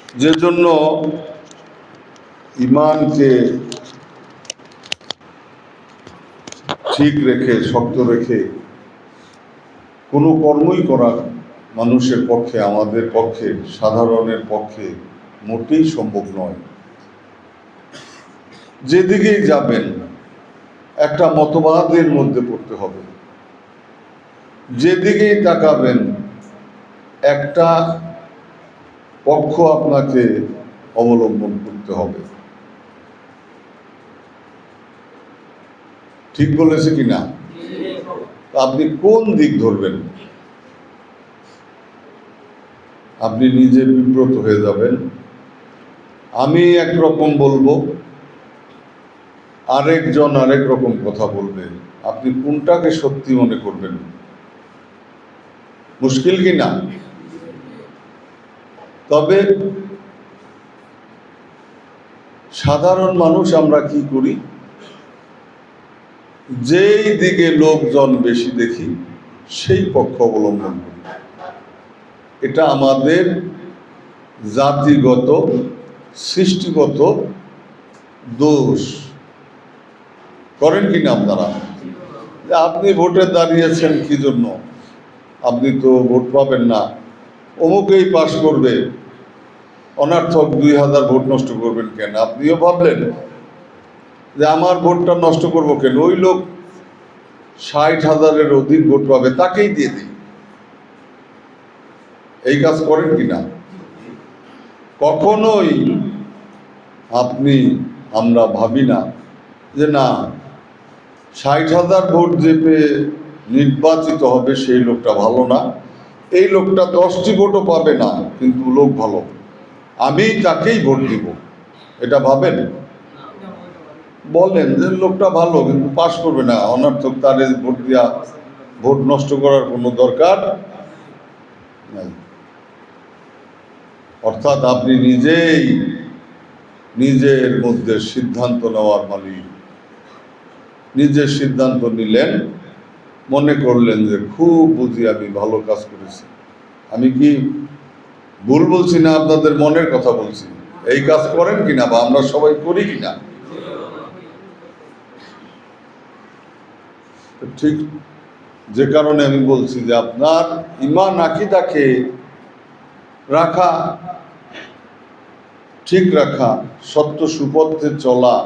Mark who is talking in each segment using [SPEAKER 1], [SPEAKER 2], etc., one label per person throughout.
[SPEAKER 1] যে জন্য ইমানকে ঠিক রেখে শক্ত রেখে কোনো কর্মই করা মানুষের পক্ষে, আমাদের পক্ষে, সাধারণের পক্ষে মোটেই সম্ভব নয়। যেদিকেই যাবেন একটা মতবাদের মধ্যে পড়তে হবে, যেদিকেই তাকাবেন একটা পক্ষ আপনাকে অবলম্বন করতে হবে। ঠিক বলেছে কিনা? আপনি কোন দিক ধরবেন? আপনি নিজে বিব্রত হয়ে যাবেন। আমি একরকম বলবো, আরেকজন আরেক রকম কথা বলবে। আপনি কোনটাকে সত্যি মনে করবেন? মুশকিল কি না? তবে সাধারণ মানুষ আমরা কি করি, যেই দিকে লোকজন বেশি দেখি সেই পক্ষ অবলম্বন করি। এটা আমাদের জাতিগত সৃষ্টিগত দোষ। করেন কিনা আপনারা? আপনি ভোটে দাঁড়িয়েছেন কি জন্য? আপনি তো ভোট পাবেন না, অমুকেই পাশ করবে, অনার্থক 2000 ভোট নষ্ট করবেন কেন? আপনিও ভাবলেন যে আমার ভোটটা নষ্ট করবো কেন, ওই লোক 60,000-এর অধিক ভোট পাবে, তাকেই দিয়ে দিই। এই কাজ করেন কিনা? কখনোই আমরা ভাবি না যে না, 60,000 ভোট যে পেয়ে নির্বাচিত হবে সেই লোকটা ভালো না, এই লোকটা 10টি ভোটও পাবে না কিন্তু লোক ভালো, আমি তাকেই ভোট দিব। এটা ভাবেন? বলেন যে লোকটা ভালো কিন্তু পাশ করবে না, অনর্থক তারে ভোট দিয়া ভোট নষ্ট করার কোনো দরকার নাই। অর্থাৎ আপনি নিজেই নিজের মধ্যে সিদ্ধান্ত নেওয়ার মালিক। নিজের সিদ্ধান্ত নিলেন, মনে করলেন যে খুব বুঝি আমি ভালো কাজ করেছি। আমি কি ভুল বলছি না? আপনাদের মনের কথা বলছি। এই কাজ করেন কিনা বা আমরা সবাই করি কিনা? ঠিক যে কারণে আমি বলছি যে আপনার ঈমান আকীদাকে রাখা, ঠিক রাখা, সত্য সুপথে চলা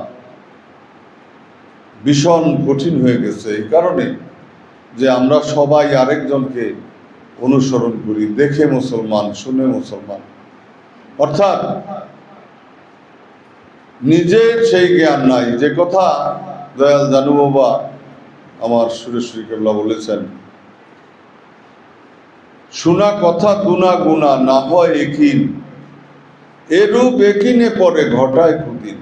[SPEAKER 1] ভীষণ কঠিন হয়ে গেছে। এই কারণে যে আমরা সবাই আরেকজনকে অনুসরণ করি, দেখে মুসলমান, শুনে মুসলমান। অর্থাৎ নিজের সেই জ্ঞান নাই। যে কথা দয়াল জানু বাবা আমার সুরেশ্বরী কেবলা বলেছেন, শোনা কথা দুনা গুণা, না হয় একিন, এরূপ একিনে পরে ঘটায় কুদিন।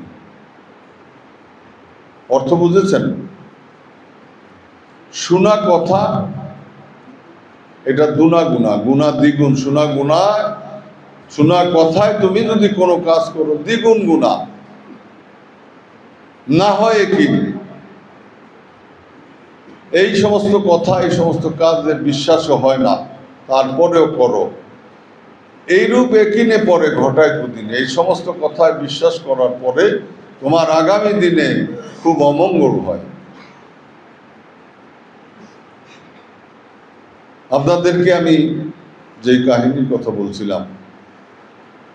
[SPEAKER 1] অর্থ বুঝেছেন? শোনা কথা এটা দুনা গুণা, গুণা দ্বিগুণ। শোনা কথায় তুমি যদি কোনো কাজ করো দ্বিগুণ গুণা, না হয় কি এই সমস্ত কথা, এই সমস্ত কাজের বিশ্বাসও হয় না, তারপরেও করো। এইরূপ একিনে পরে ঘটায় কুদিন। এই সমস্ত কথায় বিশ্বাস করার পরে তোমার আগামী দিনে খুব অমঙ্গল হয়। আপনাদেরকে আমি যেই কাহিনীর কথা বলছিলাম,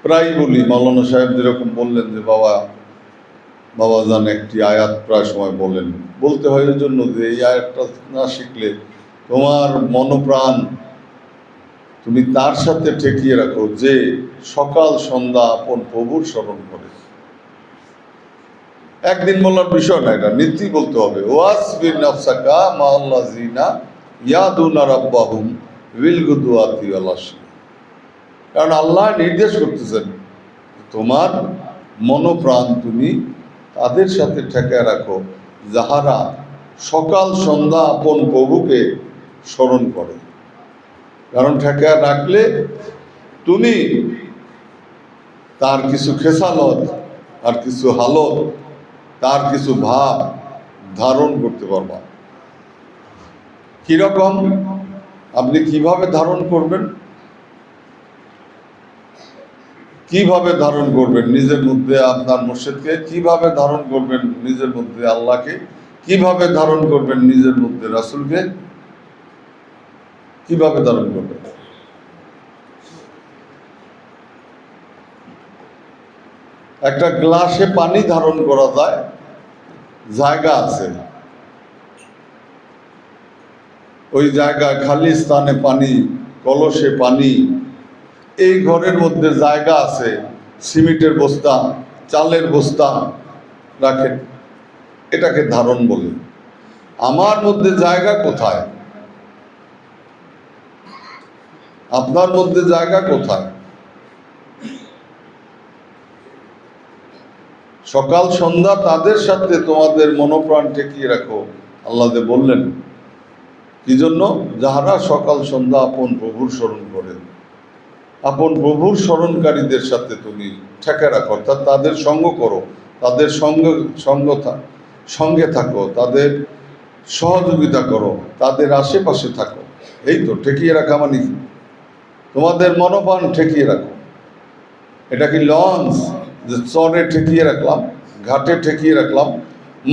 [SPEAKER 1] প্রায় বলি, মাওলানা সাহেব যেরকম বললেন যে বাবা জান একটি আয়াত প্রায় সময় বলতে হয় এর জন্য যে এই আয়াতটা না শিখলে তোমার মনপ্রাণ তুমি তার সাথে ঠেকিয়ে রাখো যে সকাল সন্ধ্যা আপন প্রভুর স্মরণ করে। একদিন বলার বিষয় না, এটা নীতি বলতে হবে। ওয়াসবির নাফসাকা মাআল্লাযিনা ইয়াদুনা রাব্বাহুম বিল গুদওয়াতি ওয়াল আশি। কারণ আল্লাহ নির্দেশ করতেছেন তোমার মনপ্রাণ তুমি তাদের সাথে ঠেকায় রাখো যাহারা সকাল সন্ধ্যা আপন প্রভুকে স্মরণ করে। কারণ ঠেকায় রাখলে তুমি তার কিছু খেসালত, আর কিছু হালত, তার কিছু ভাব ধারণ করতে পারবা। কিরকম? আপনি কিভাবে ধারণ করবেন? কিভাবে ধারণ করবেন নিজের মধ্যে আপনার মুর্শিদকে, কিভাবে ধারণ করবেন নিজের মধ্যে আল্লাহকে, কিভাবে ধারণ করবেন নিজের মধ্যে রাসূলকে, কিভাবে ধারণ করবেন? একটা গ্লাসে পানি ধারণ করা যায়, জায়গা আছে, ওই জায়গায় খালি স্থানে পানি, কলসে পানি, এই ঘরের মধ্যে জায়গা আছে, সিমেন্টের বস্তা, চালের বস্তা রাখেন, এটাকে ধারণ বলে। আমার মধ্যে জায়গা কোথায়? আপনার মধ্যে জায়গা কোথায়? সকাল সন্ধ্যা তাদের সাথে তোমাদের মনোপ্রাণ ঠেকিয়ে রাখো, আল্লাহ বললেন। কি জন্য? যাহারা সকাল সন্ধ্যা আপন প্রভুর স্মরণ করে। আপন প্রভুর স্মরণকারীদের সাথে তুমি ঠেকে রাখো, অর্থাৎ তাদের সঙ্গ করো, তাদের সঙ্গে থাকো, তাদের সহযোগিতা করো, তাদের আশেপাশে থাকো। এই তো ঠেকিয়ে রাখা মানে কি? তোমাদের মনোপ্রাণ ঠেকিয়ে রাখো। এটা কি লঞ্চ যে চরে ঠেকিয়ে রাখলাম, ঘাটে ঠেকিয়ে রাখলাম?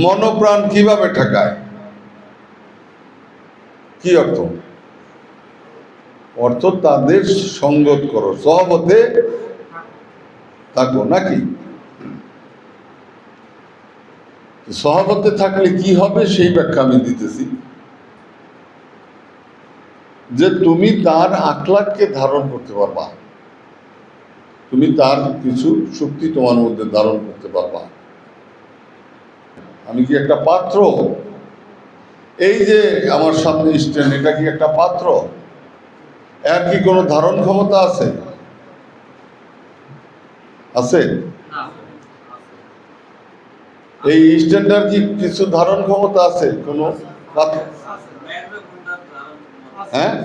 [SPEAKER 1] মনোপ্রাণ কিভাবে ঠেকায়? কি অর্থ? অর্থ তাদের সঙ্গত করো, সহবতে থাকো। নাকি সহবতে থাকলে কি হবে সেই ব্যাখ্যা আমি দিতেছি। যে তুমি তার আখলাককে ধারণ করতে পারবা, তুমি তার কিছু শক্তি তোমার মধ্যে ধারণ করতে পারবা। আমি কি একটা পাত্র? এই যে আমার সামনে স্ট্যান্ড, এটা কি একটা পাত্র? এর কি কোনো ধারণ ক্ষমতা আছে? আছে? এই স্ট্যান্ডার কি কিছু ধারণ ক্ষমতা আছে? কোনো হ্যাঁ,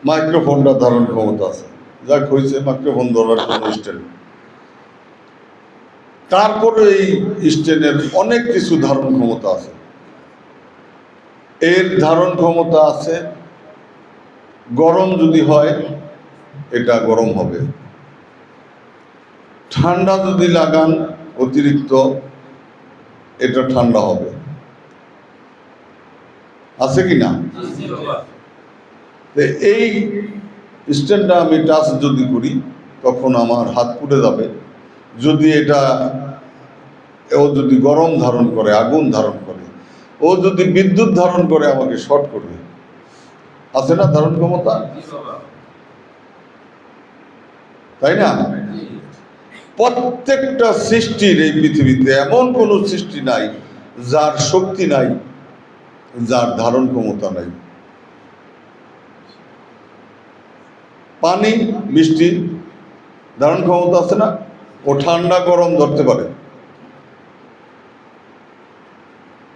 [SPEAKER 1] মাইক্রোফোনটা ধারণ ক্ষমতা আছে, যাক হয়েছে, মাইক্রোফোন ধরার জন্য স্ট্যান্ড। তারপরে এই স্ট্যান্ডের অনেক কিছু ধারণ ক্ষমতা আছে। এর ধারণ ক্ষমতা আছে, গরম যদি হয় এটা গরম হবে, ঠান্ডা যদি লাগান অতিরিক্ত এটা ঠান্ডা হবে। আছে কি না? এই স্ট্যান্ডটা আমি টাচ যদি করি তখন আমার হাত পুড়ে যাবে। যদি এটা ও যদি গরম ধারণ করে, আগুন ধারণ করে, ও যদি বিদ্যুৎ ধারণ করে আমাকে শর্ট করবে। আছে না ধারণ ক্ষমতা? তাই না? প্রত্যেকটা সৃষ্টির এই পৃথিবীতে এমন কোনো সৃষ্টি নাই যার শক্তি নাই, যার ধারণ ক্ষমতা নাই। পানি, বৃষ্টি ধারণ ক্ষমতা আছে না? ও ঠান্ডা গরম ধরতে পারে।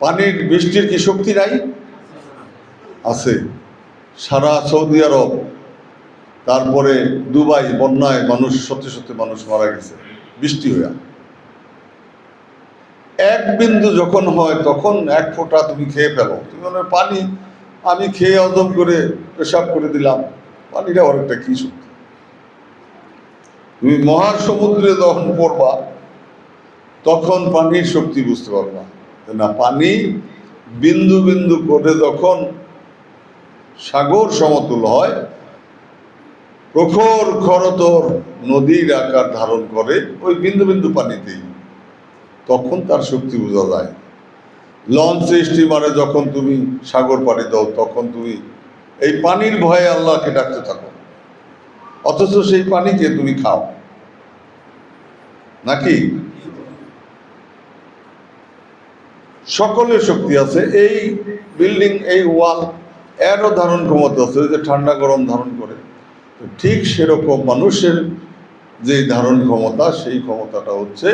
[SPEAKER 1] পানির, বৃষ্টির কি শক্তি নাই? আছে। সারা সৌদি আরব, তারপরে দুবাই বন্যায় মানুষ, সত্যি সত্যি মানুষ মারা গেছে বৃষ্টি হইয়া। এক বিন্দু যখন হয় তখন এক ফোঁটা তুমি খেয়ে ফেলো, তুমি মনে পানি আমি খেয়ে হজম করে পেশাব করে দিলাম, পানিটা অনেকটা কি শক্তি। তুমি মহাসমুদ্রে যখন পড়বা তখন পানির শক্তি বুঝতে পারবা না। পানি বিন্দু বিন্দু করে যখন সাগর সমতুল হয়, প্রখর খরতর নদীর আকার ধারণ করে ওই বিন্দু বিন্দু পানিতেই, তখন তার শক্তি বোঝা যায়। লঞ্চে, স্টিমারে যখন তুমি সাগর পাড়ি দাও তখন তুমি এই পানির ভয়ে আল্লাহকে ডাকতে থাকো, অথচ সেই পানিকে তুমি খাও নাকি? সকলের শক্তি আছে। এই বিল্ডিং, এই ওয়াল, এরও ধারণ ক্ষমতা আছে, যে ঠান্ডা গরম ধারণ করে। ঠিক সেরকম মানুষের যে ধারণ ক্ষমতা, সেই ক্ষমতাটা হচ্ছে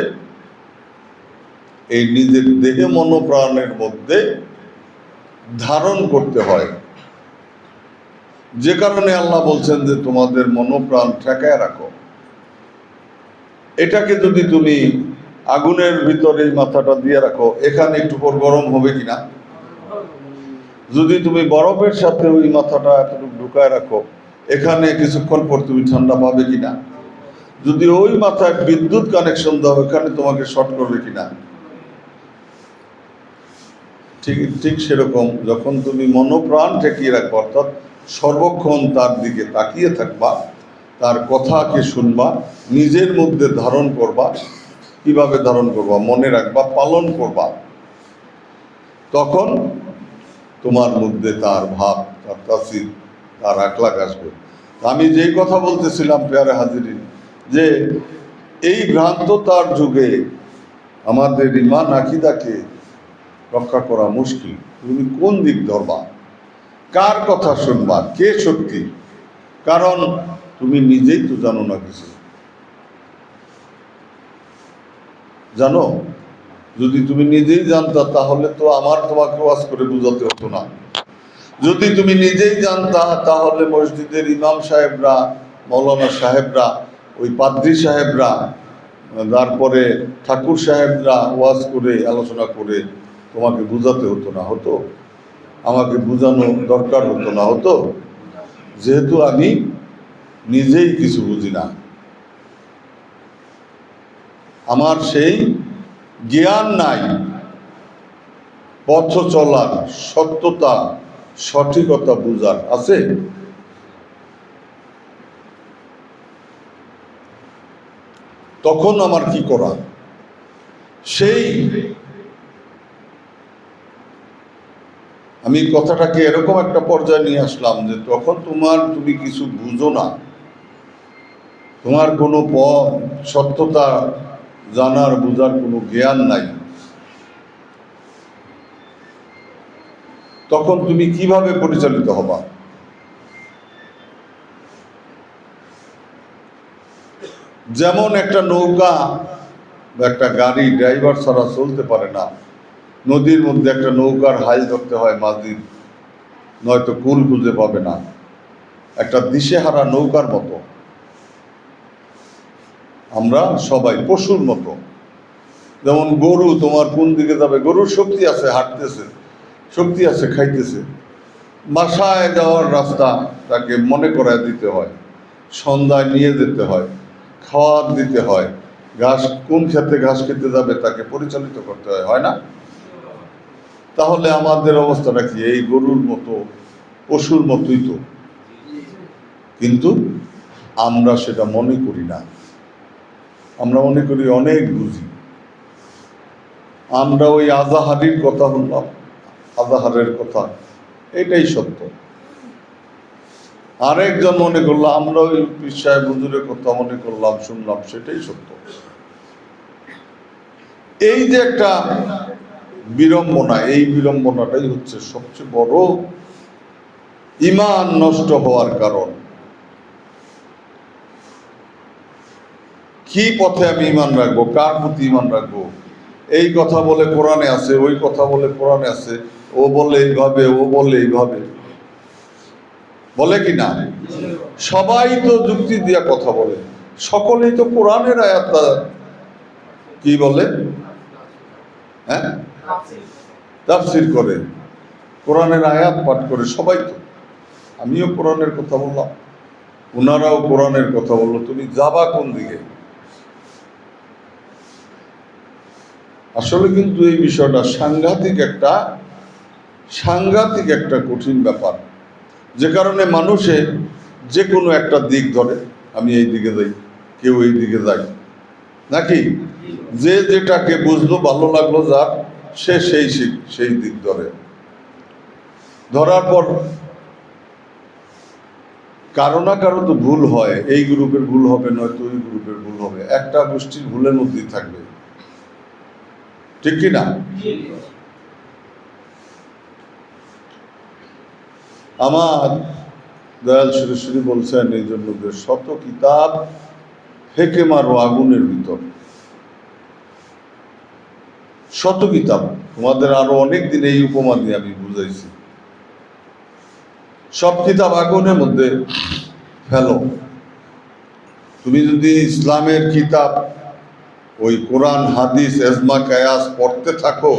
[SPEAKER 1] এই নিজের দেহে মনোপ্রাণের মধ্যে ধারণ করতে হয়। যে কারণে আল্লাহ বলছেন যে তোমাদের মনোপ্রাণ ঠেকায় রাখো। এটাকে যদি তুমি আগুনের ভিতরে মাথাটা দিয়ে রাখো, এখানে একটু পর গরম হবে কিনা? যদি তুমি বরফের সাথে ওই মাথাটা এতটুকু ঢুকায় রাখো, এখানে কিছুক্ষণ পর তুমি ঠান্ডা পাবে কিনা, যদি ওই মাথায় বিদ্যুৎ কানেকশন দাও এখানে তোমাকে শর্ট করবে কিনা। ঠিক ঠিক সেরকম যখন তুমি মনোপ্রাণ ঠেকিয়ে রাখবা, অর্থাৎ সর্বক্ষণ তার দিকে তাকিয়ে থাকবা, তার কথাকে শুনবা, নিজের মধ্যে ধারণ করবা। কিভাবে ধারণ করবা? মনে রাখবা, পালন করবা, তখন তোমার মধ্যে তার ভাব, তার তাসির, তার আখলাক আসবে। আমি যেই কথা বলতেছিলাম পেয়ারে হাজিরিন, যে এই ভ্রান্ততার যুগে আমাদের ইমান আকিদাকে রক্ষা করা মুশকিল। তুমি কোন দিক ধরবা, কার কথা শুনবা, কে সত্যি? কারণ তুমি নিজেই তো জানো না কিছু। জানো, যদি তুমি নিজেই জানতা তাহলে তো আমার তোমাকে ওয়াজ করে বুঝাতে হতো না। যদি তুমি নিজেই জানতা তাহলে মসজিদের ইমাম সাহেবরা, মৌলানা সাহেবরা, ওই পাদ্রী সাহেবরা, তারপরে ঠাকুর সাহেবরা ওয়াজ করে আলোচনা করে তোমাকে বুঝাতে হতো না, হতো? আমাকে বোঝানো দরকার হতো না, হতো? যেহেতু আমি নিজেই কিছু বুঝি না, আমার সেই জ্ঞান নাই পথ চলার, সত্যতা, সঠিকতা বুঝার। আছে? তখন আমার কি করা? সেই আমি কথাটাকে এরকম একটা পর্যায়ে নিয়ে আসলাম যে তখন তুমি কিছু বুঝো না, তোমার কোনো সত্যতা জানার বুঝার কোনো জ্ঞান নাই, তখন তুমি কিভাবে পরিচালিত হবা? যেমন একটা নৌকা বা একটা গাড়ি ড্রাইভার ছাড়া চলতে পারে না, নদীর মধ্যে একটা নৌকার হাল ধরতে হয় মাঝির, নয়তো কুল খুঁজে পাবে না। একটা দিশেহারা নৌকার মতো আমরা সবাই, পশুর মতো। যেমন গরু, তোমার কোন দিকে যাবে? গরুর শক্তি আছে, হাঁটতেছে, শক্তি আছে, খাইতেছে। বাসায় যাওয়ার রাস্তা তাকে মনে করায় দিতে হয়, সন্ধ্যায় নিয়ে যেতে হয়, খাওয়ার দিতে হয়, ঘাস কোন ক্ষেত্রে ঘাস খেতে যাবে তাকে পরিচালিত করতে হয়, হয় না? তাহলে আমাদের অবস্থাটা কি? এই গরুর মতো, পশুর মতোই তো। কিন্তু আমরা সেটা মনে করি না, আমরা মনে করি অনেক বুঝি। আমরা ওই আজাহারির কথা বললাম, আজাহারের কথা, এটাই সত্য। আরেকজন মনে করলো, আমরা ওই পীর সাহেব হুজুরের কথা মনে করলাম, শুনলাম, সেটাই সত্য। এই যে একটা বিড়ম্বনা, এই বিড়ম্বনাটাই হচ্ছে সবচেয়ে বড় ঈমান নষ্ট হওয়ার কারণ। কি পথে আমি ঈমান রাখবো, কার প্রতি ঈমান রাখবো? এই কথা বলে কোরআনে আছে, ওই কথা বলে কোরআনে আছে, ও বলে এইভাবে, ও বলে এইভাবে, বলে কি না? সবাই তো যুক্তি দিয়া কথা বলে, সকলেই তো কোরআনের আয়াত কি বলে, হ্যাঁ, তাফসীর করে, কোরআনের আয়াত পাঠ করে সবাই। তো আমিও কোরআনের কথা বললাম, ওনারাও কোরআনের কথা বললো, তুমি যাবা কোন দিকে? আসলে কিন্তু এই বিষয়টা সাংঘাতিক একটা কঠিন ব্যাপার, যে কারণে মানুষে যে কোনো একটা দিক ধরে, আমি এই দিকে যাই, কেউ এই দিকে যায়, নাকি? যে যেটাকে বুঝলো, ভালো লাগলো যার, সে সেই দিক ধরে। ধরার পর কারো না কারো তো ভুল হয়, এই গ্রুপের ভুল হবে, নয়তো ওই গ্রুপের ভুল হবে, একটা গোষ্ঠীর ভুলের মধ্যেই থাকবে, ঠিক কি না? আমার দয়াল সুরেশ্বরী বলছেন এই জন্য যে শত কিতাব ফেকে মারো আগুনের ভিতর। শত কিতাব, তোমাদের আরো অনেক দিন এই উপমা দিয়ে আমি বুঝাইছি। সব কিতাব আগুনের মধ্যে ফেলো। তুমি যদি ইসলামের কিতাব, ওই কোরআন, হাদিস, এজমা, কায়াস পড়তে থাকো,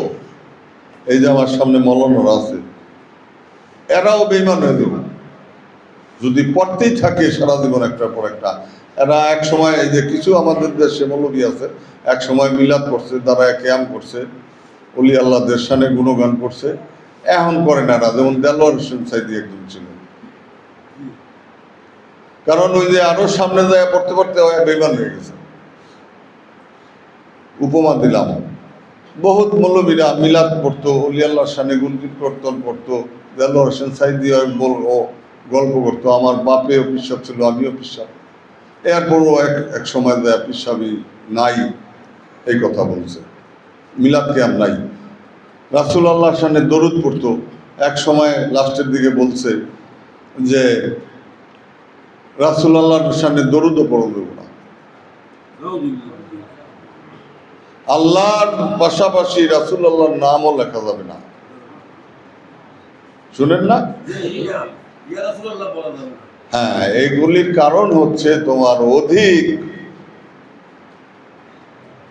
[SPEAKER 1] এই যে আমার সামনে মৌলানারা আছে, এরাও বেঈমান হয়ে যাবে, যদি পড়তেই থাকে সারা জীবন একটার পর একটা। এরা এক সময় এই যে কিছু আমাদের দেশে মৌলবী আছে, এক সময় মিলাদ করছে, তারা কিয়াম করছে, অলি আল্লাহদের শানে গুণগান করছে, এখন করে না। যেমন দেলোয়ার হোসেন সাইদি একজন ছিলেন, কারণ ওই যে আরো সামনে যায় পড়তে পড়তে বেইমান হয়ে গেছে। উপমা দিলাম, বহুত মৌলবীরা মিলাদ পড়তো, অলি আল্লাহর শানে গুণ কীর্তন পড়তো, দেলোয়ার হোসেন সাইদি গল্প করতো, আমার বাপেও পিসাব ছিল, আমিও পিসাব। এরপরও এক সময় দেয় পিসাবি নাই, এই কথা বলছে। মিলাদ কিয়াম নাই। রাসূল আল্লাহর সামনে দরুদ পড়তো, এক সময় লাস্টের দিকে বলছে যে রাসূল আল্লাহর সামনে দরুদও পড়া দেবো না। আল্লাহর পাশাপাশি রাসূল আল্লাহর নামও লেখা যাবে না। শুনেন না? হ্যাঁ, এইগুলির কারণ হচ্ছে তোমার অধিক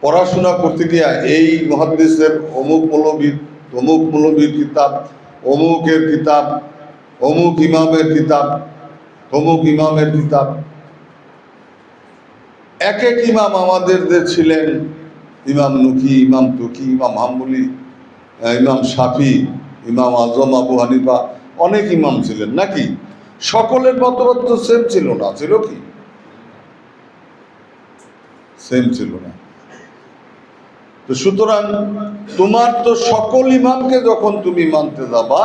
[SPEAKER 1] পড়াশোনা করতে গিয়া এই মুহাদ্দিসের অমুক মৌলবীর কিতাব, অমুকের কিতাব, অমুক ইমামের কিতাব, অমুক ইমামের কিতাব। এক এক ইমাম আমাদের যে ছিলেন, ইমাম নুকি, ইমাম তুকি, ইমাম হাম্বলি, ইমাম শাফি, ইমাম আজম আবু হানিফা, অনেক ইমাম ছিলেন নাকি? সকলের মতবাদ তো সেম ছিল না, ছিল কি? সেম ছিল না। তো সুতরাং তোমার তো সকল ইমামকে যখন তুমি মানতে যাবা,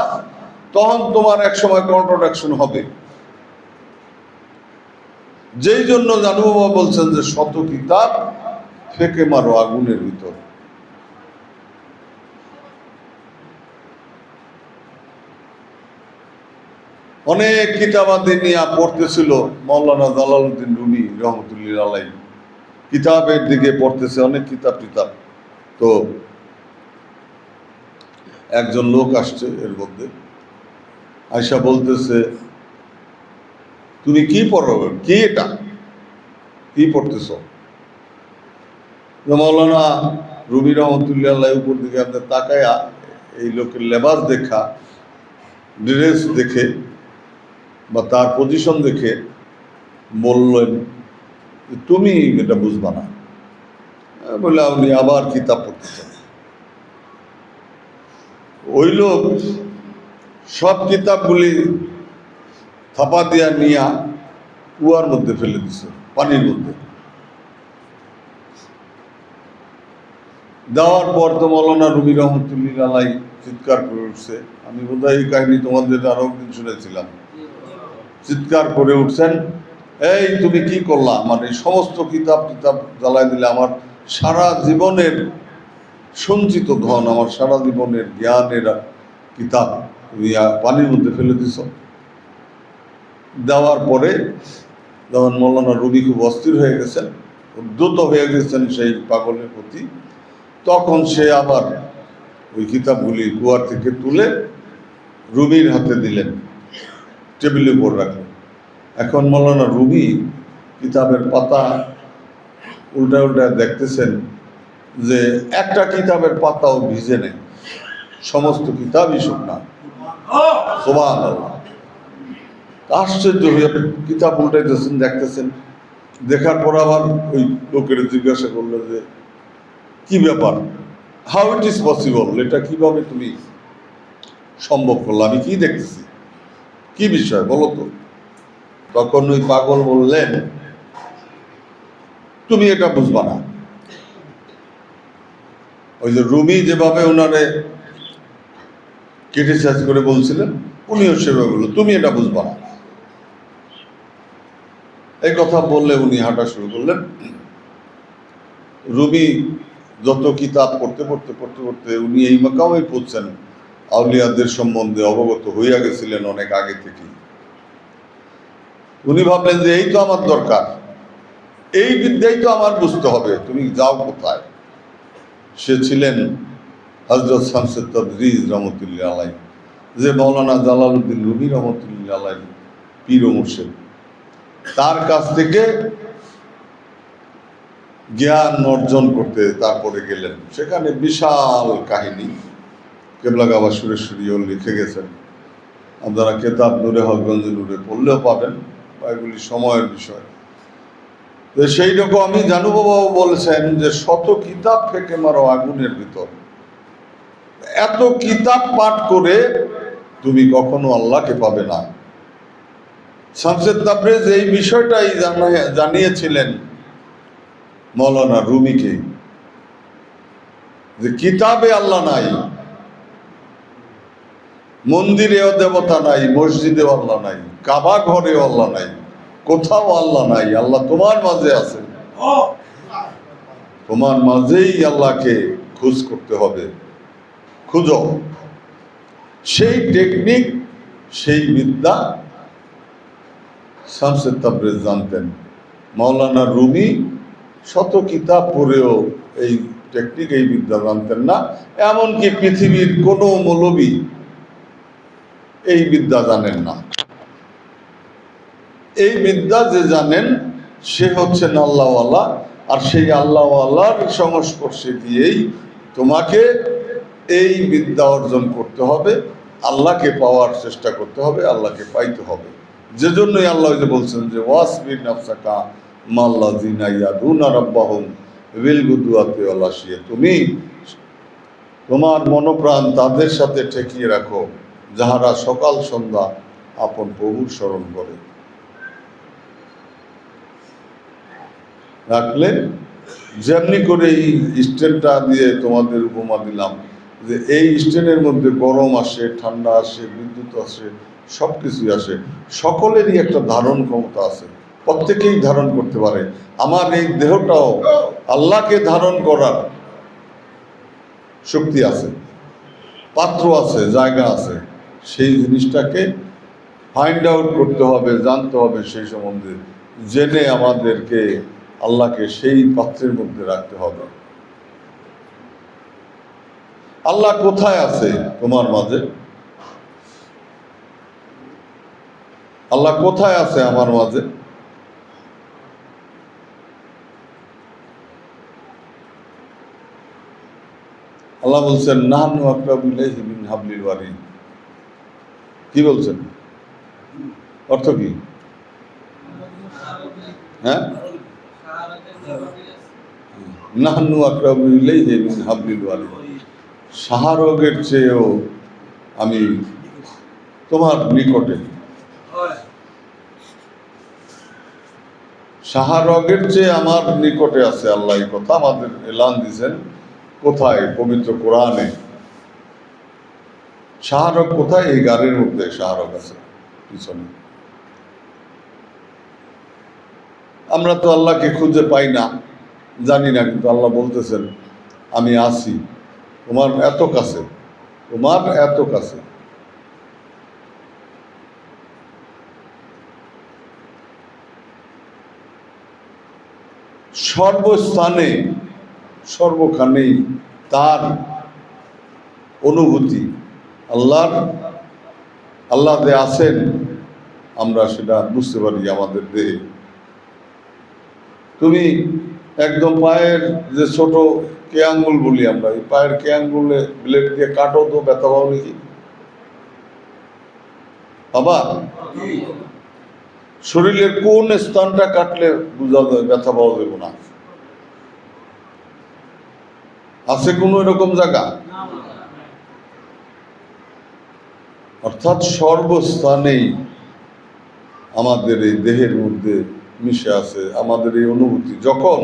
[SPEAKER 1] তখন তোমার এক সময় কন্ট্রাডিকশন হবে। যেই জন্য জানু বাবা বলছেন যে শত কিতাব ফেকে মারো আগুনের ভিতর। অনেক কিতাবাদি নিয়ে পড়তেছিল মৌলানা জালালউদ্দিন রুমি রহমতুল্লাহ আলাইহি, কিতাবের দিকে পড়তেছে, অনেক কিতাব টিতাব। তো একজন লোক আসছে এর মধ্যে, আয়সা বলতেছে, তুমি কি পড়ো, কি এটা কি পড়তেছ? মৌলানা রুমি রহমতুল্লাহ আলাইহি উপর দিকে আপনি তাকায়া এই লোকের লেবাস দেখা, ড্রেস দেখে বা তার পজিশন দেখে বললেন তুমি এটা বুঝবা না। বলে উনি আবার কিতাব পড়তেছেন। ওই লোক সব কিতাবগুলি থাপা দিয়া নিয়া কুয়ার মধ্যে ফেলে দিছে, পানির মধ্যে। দেওয়ার পর তো মৌলানা রুমি রহমতুল্লাহ আলাইহি চিৎকার করে উঠছে। আমি বোধহয় এই কাহিনী তোমাদের আরো একদিন শুনেছিলাম। চিৎকার করে উঠছেন, এই তুমি কি করলা, আমার এই সমস্ত কিতাব জ্বালাই দিলে, আমার সারা জীবনের সঞ্চিত ধন, আমার সারা জীবনের জ্ঞানের কিতাব তুমি পানির মধ্যে ফেলে দিছ। দেওয়ার পরে যখন মৌলানা রুমি খুব অস্থির হয়ে গেছেন, উদ্ধত হয়ে গেছেন সেই পাগলের প্রতি, তখন সে আবার ওই কিতাবগুলি কুয়ার থেকে তুলে রুমির হাতে দিলেন, টেবিলের উপর রাখলেন। এখন মৌলানা রুমি কিতাবের পাতা উল্টা উল্টা দেখতেছেন যে একটা কিতাবের পাতাও ভিজে নেই, সমস্ত কিতাবই শুকনা। সুবহানাল্লাহ। আশ্চর্য হয়ে কিতাব উল্টাইতেছেন, দেখতেছেন। দেখার পর আবার ওই লোকের জিজ্ঞাসা করলো যে কি ব্যাপার, হাউ ইট ইজ পসিবল, এটা কিভাবে তুমি সম্ভব করলো, আমি কি দেখতেছি, কি বিষয় বলো তো? তখন ওই পাগল বললেন তুমি এটা বুঝবা না। ওই যে রুমি যেভাবে ওনারে ক্রিটিসাইজ করে বলছিলেন, উনিও সেভাবে বলল তুমি এটা বুঝবা না। এই কথা বললে উনি হাঁটা শুরু করলেন। রুমি যত কিতাব পড়তে উনি এই মাকামে পড়ছেন, আউলিয়াদের সম্বন্ধে অবগত হইয়া গেছিলেন অনেক আগে থেকে। উনি ভাবলেন যে এই তো আমার দরকার, এই বিদ্যাই তো আমার বুঝতে হবে, তুমি যাও কোথায়? সে ছিলেন হযরত শামসুত তাবরিজ রহমতুল্লাহ আলাইহি, যে মৌলানা জালালউদ্দিন রুমি রহমতুল্লাহ আলাইহি পীর ও মুর্শিদ। তার কাছ থেকে জ্ঞান অর্জন করতে তারপরে গেলেন। সেখানে বিশাল কাহিনী, কেবলা গাওয়া সুরেশ্বরীও লিখে গেছেন। আপনারা কেতাব নূরে হকগঞ্জ নূরে পড়লেও পাবেন, এগুলি সময়ের বিষয়। তো সেই রকম আমি জানু বাবাও বলেছেন যে শত কিতাব ফেঁকে মারো আগুনের ভিতর। এত কিতাব পাঠ করে তুমি কখনো আল্লাহকে পাবে না। শামসে তাবরেজ এই বিষয়টাই জানিয়েছিলেন মৌলানা রুমিকে, যে কিতাবে আল্লাহ নাই, মন্দিরেও দেবতা নাই, মসজিদেও আল্লাহ নাই, কাবা ঘরেও আল্লাহ নাই, কোথাও আল্লাহ নাই। আল্লাহ তোমার মাঝে আছে, তোমার মাঝেই আল্লাহকে খোঁজ করতে হবে, খুঁজো। সেই টেকনিক, সেই বিদ্যা শামসে তাবরেজ জানতেন। মৌলানা রুমি শত কিতাব পড়েও এই টেকনিক, এই বিদ্যা জানতেন না। এমনকি পৃথিবীর কোনো মৌলবী এই বিদ্যা জানেন না। এই বিদ্যা যে জানেন সে হচ্ছেন আল্লাহওয়ালা, আর সেই আল্লাহওয়ালার সংস্পর্শে দিয়েই তোমাকে এই বিদ্যা অর্জন করতে হবে, আল্লাহকে পাওয়ার চেষ্টা করতে হবে, আল্লাহকে পাইতে হবে। যে জন্যই আল্লাহ যে বলছেন যে ওয়াসবির নাফসাকা মাল্লাযিনা ইয়াদুনা রাব্বাহুম বিল গুদওয়াতি ওয়াল আশিয়া, তুমি তোমার মনোপ্রাণ তাদের সাথে ঠেকিয়ে রাখো যাহারা সকাল সন্ধ্যা আপন প্রভুর স্মরণ করে। রাখলে যেমনি করে এই স্ট্যান্ডটা দিয়ে তোমাদের উপমা দিলাম যে এই স্ট্যান্ডের মধ্যে গরম আসে, ঠান্ডা আসে, বিদ্যুৎ আসে, সব কিছুই আসে। সকলেরই একটা ধারণ ক্ষমতা আছে, প্রত্যেকেই ধারণ করতে পারে। আমার এই দেহটাও আল্লাহকে ধারণ করার শক্তি আছে, পাত্র আছে, জায়গা আছে। সেই জিনিসটাকে ফাইন্ড আউট করতে হবে, জানতে হবে, সেই সম্বন্ধে জেনে আমাদেরকে আল্লাহকে সেই পাত্রের মধ্যে রাখতে হবে। আল্লাহ কোথায় আছে তোমার মাঝে? আল্লাহ কোথায় আছে আমার মাঝে? আল্লাহ বলছেন নাহনু আকরাবু ইলাইহি মিন হাবলিল ওয়ারিদ। কি বলছেন? অর্থ কি? হ্যাঁ, নাহনু আকরাবু ইলাইহি মিন হাবলিল ওয়ারিদ, শাহরগের চেয়েও আমি তোমার নিকটে। শাহরগের চেয়ে আমার নিকটে আছে আল্লাহ। এই কথা আমাদের এলান দিয়েছেন কোথায়? পবিত্র কোরআনে। শাহরগ কোথায়? এই গাড়ির মধ্যে শাহরগ আছে পিছনে। আমরা তো আল্লাহকে খুঁজে পাই না, জানি না, কিন্তু আল্লাহ বলতেছেন আমি আছি তোমার এত কাছে, তোমার এত কাছে। সর্বস্থানে সর্বখানেই তার অনুভূতি। আল্লাহ যে আছেন আমরা সেটা বুঝতে পারি আমাদের দেহে। তুমি একদম পায়ের যে ছোট কে আঙ্গুল বলি আমরা, এই পায়ের কে আঙ্গুলে ব্লেড দিয়ে কাটো তো ব্যথা পাও নাকি বাবা? শরীরের কোন স্থানটা কাটলে বোঝা যায় ব্যথা পাওয়া যাবে না? আছে কোনো এরকম জায়গা? অর্থাৎ সর্বস্থানেই আমাদের এই দেহের মধ্যে মিশে আছে আমাদের এই অনুভূতি। যখন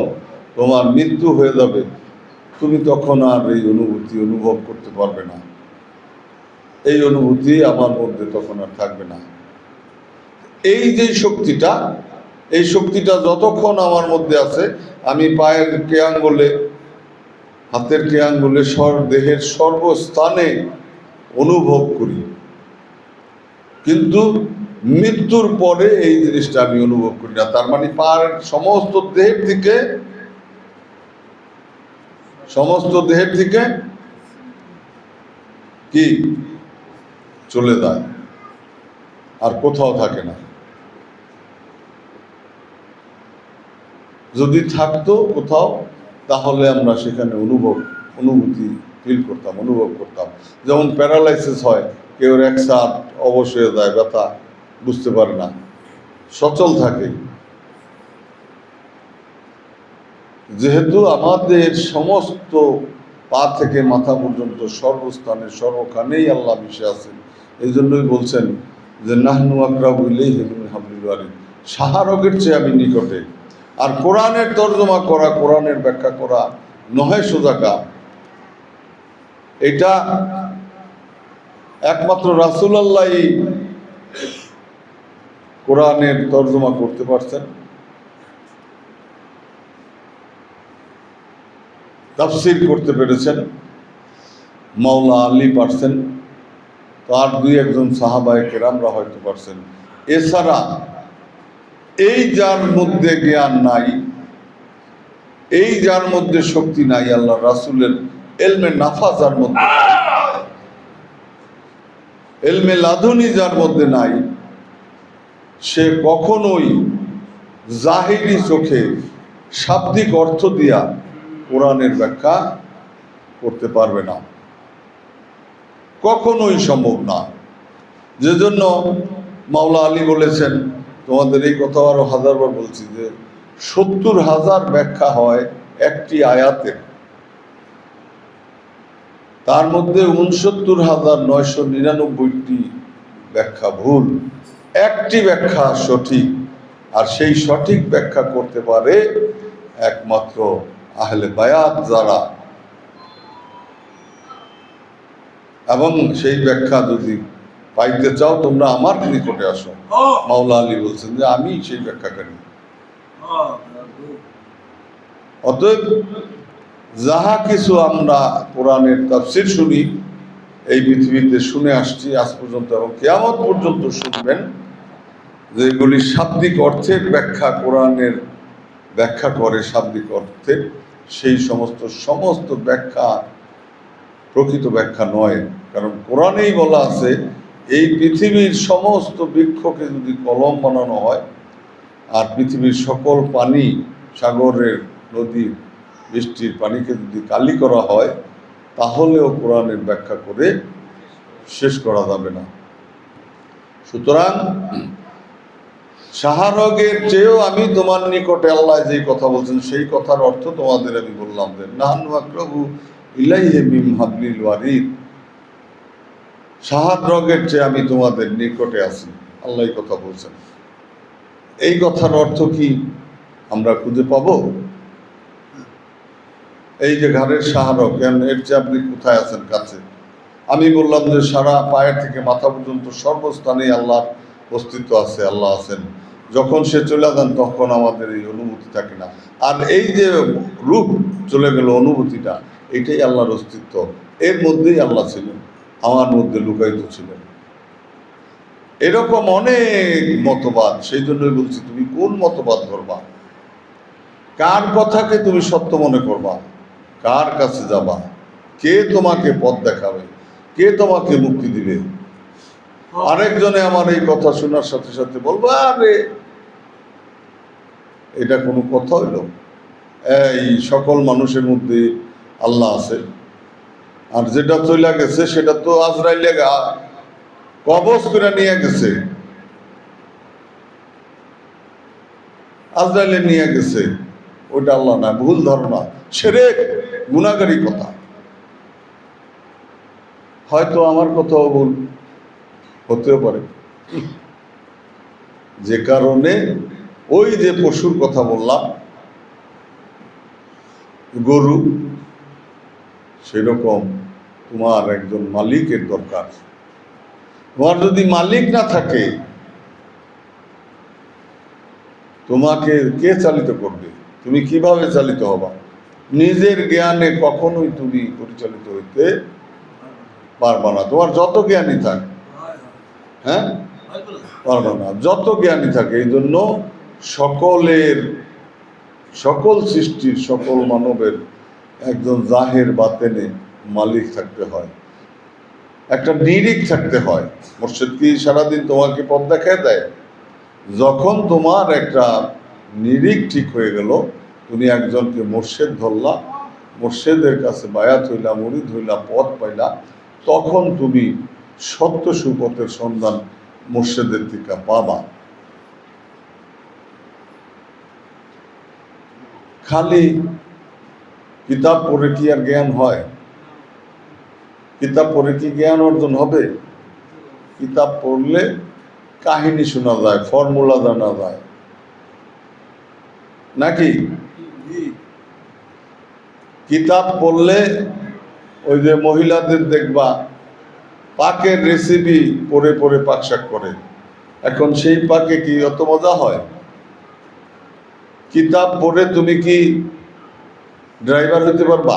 [SPEAKER 1] তোমার মৃত্যু হয়ে যাবে তুমি তখন আর এই অনুভূতি অনুভব করতে পারবে না, এই অনুভূতি আমার মধ্যে তখন আর থাকবে না। এই যে শক্তিটা, এই শক্তিটা যতক্ষণ আমার মধ্যে আছে আমি পায়ের কে আঙ্গুলে, হাতের কে আঙ্গুলে, দেহের সর্বস্থানে অনুভব করি। কিন্তু মৃত্যুর পরে এই জিনিসটা আমি অনুভব করি না। তার মানে পায়ের সমস্ত দেহের থেকে কি চলে যায়, আর কোথাও থাকে না। যদি থাকতো কোথাও তাহলে আমরা সেখানে অনুভূতি ফিল করতাম, অনুভব করতাম। যেমন প্যারালাইসিস হয়, কেউ এক সাথ অবশ হয়ে যায়, ব্যথা বুঝতে পারে না, সচল থাকে। যেহেতু আমাদের সমস্ত পা থেকে মাথা পর্যন্ত সর্বস্থানে সর্বখানেই আল্লাহ মিশে আছেন, এই জন্যই বলছেন যে নাহনু আকরাবু ইলাইহি মিন হাবলিল ওয়ারিদ, শাহরগের চেয়ে আমি নিকটে। আর কোরআনের তর্জমা করা, কোরআনের ব্যাখ্যা করা নহে সোজা কাজ। এটা একমাত্র রাসূলুল্লাহই কোরআনের তর্জমা করতে পারছেন, তাফসীর করতে পেরেছেন। মাওলা আলী পারছেন, তার দুই একজন সাহাবায়ে কেরামরা হয়তো পারছেন। এছাড়া এই যার মধ্যে জ্ঞান নাই, এই যার মধ্যে শক্তি নাই, আল্লাহ রাসূলের এলমে নাফা যার মধ্যে, এলমে লাদুনি যার মধ্যে নাই, সে কখনোই জাহিরি চোখে শাব্দিক অর্থ দিয়া কোরআনের ব্যাখ্যা করতে পারবে না, কখনোই সম্ভব না। যে জন্য মাওলা আলী বলেছেন, তোমাদের এই কথা আরো হাজারবার বলছি, যে ৭০,০০০ ব্যাখ্যা হয় একটি আয়াতের, তার মধ্যে ৬৯,৯৯৯টি ব্যাখ্যা ভুল, একটি ব্যাখ্যা সঠিক। আর সেই সঠিক ব্যাখ্যা করতে পারে একমাত্র আহলে বায়াত যারা। এবং সেই ব্যাখ্যা যদি পাইতে চাও তোমরা আমার নিকটে আসো। মাওলা আলী বলছেন যে আমি সেই ব্যাখ্যাকারী। অতএব যাহা কিছু আমরা কোরআনের তাফসীর শুনি, এই পৃথিবীতে শুনে আসছি আজ পর্যন্ত এবং কিয়ামত পর্যন্ত শুনবেন, যেগুলি শাব্দিক অর্থের ব্যাখ্যা কোরআনের ব্যাখ্যা করে, শাব্দিক অর্থের সেই সমস্ত ব্যাখ্যা প্রকৃত ব্যাখ্যা নয়। কারণ কোরআনেই বলা আছে, এই পৃথিবীর সমস্ত বৃক্ষকে যদি কলম বানানো হয়, আর পৃথিবীর সকল পানি, সাগরের, নদীর, বৃষ্টির পানিকে যদি কালি করা হয়, তাহলেও কোরআনের ব্যাখ্যা করে শেষ করা যাবে না। সুতরাং শাহরগের চেয়েও আমি তোমার নিকটে, আল্লাহ যেই কথা বলছেন সেই কথার অর্থ তোমাদের আমি বললাম যে নাহনু আকরাবু ইলাইহি মিন হাবলিল ওয়ারিদ, শাহরগের চেয়ে আমি তোমাদের নিকটে আছি, আল্লাহ এই কথা বলছেন। এই কথার অর্থ কি আমরা খুঁজে পাবো? এই যে ঘাড়ের শাহরগ, এর চেয়ে আপনি কোথায় আছেন? কাছে। আমি বললাম যে সারা পায়ের থেকে মাথা পর্যন্ত সর্বস্থানেই আল্লাহর অস্তিত্ব আছে, আল্লাহ আছেন। যখন সে চলে যান তখন আমাদের এই অনুভূতি থাকে না। আর এই যে রূপ চলে গেল, অনুভূতিটা, এটাই আল্লাহর অস্তিত্ব। এর মধ্যেই আল্লাহ ছিলেন, আমার মধ্যে লুকায়িত ছিলেন। এরকম অনেক মতবাদ। সেই জন্যই বলছি, তুমি কোন মতবাদ ধরবা, কার কথাকে তুমি সত্য মনে করবা, কার কাছে যাবা, কে তোমাকে পথ দেখাবে, কে তোমাকে মুক্তি দিবে? আরেকজনে আমার এই কথা শোনার সাথে সাথে বলবো, আরে এটা কোনো কথা হইল? এই সকল মানুষের মধ্যে আল্লাহ আছে, আর যেটা চলে গেছে সেটা তো আজরাইলে কবজ করে নিয়ে গেছে, আজরাইলে নিয়ে গেছে, ওইটা আল্লাহ না। ভুল ধারণা, শিরক, গুনাহগারি কথা। হয়তো আমার কথাও ভুল হতেও পারে, যে কারণে ওই যে পশুর কথা বললাম, গরু, সেরকম তোমার একজন মালিকের দরকার। তোমার যদি মালিক না থাকে, তোমাকে কে চালিত করবে? তুমি কিভাবে চালিত হবা? নিজের জ্ঞানে কখনোই তুমি পরিচালিত হইতে পারবা না। তোমার যত জ্ঞানী থাক, হ্যাঁ, পারবা না, যত জ্ঞানী থাকে। এই জন্য সকল সৃষ্টির, সকল মানবের একজন জাহের বাতেনে মালিক থাকতে হয়, একটা নিরিখ থাকতে হয়। মুর্শিদ কি সারাদিন তোমাকে পথ দেখায় দেয়? যখন তোমার একটা নিরিখ ঠিক হয়ে গেল, তুমি একজনকে মুর্শিদ ধরলা, মুর্শিদের কাছে বায়াত হইলা, মুরিদ হইলা, পথ পাইলা, তখন তুমি সত্য সুপথের সন্ধান মুর্শিদের থেকে পাবা। খালি কিতাব পড়ে কি আর জ্ঞান হয়? কিতাব পড়ে কি জ্ঞান অর্জন হবে? কিতাব পড়লে কাহিনী শোনা যায়, ফর্মুলা জানা যায়, নাকি? কিতাব পড়লে ওই যে মহিলাদের দেখবা পাকের রেসিপি পড়ে পড়ে পাক শাক করে, এখন সেই পাকে কি অত মজা হয়? কিতাব পড়ে তুমি কি ড্রাইভার হইতে পারবা?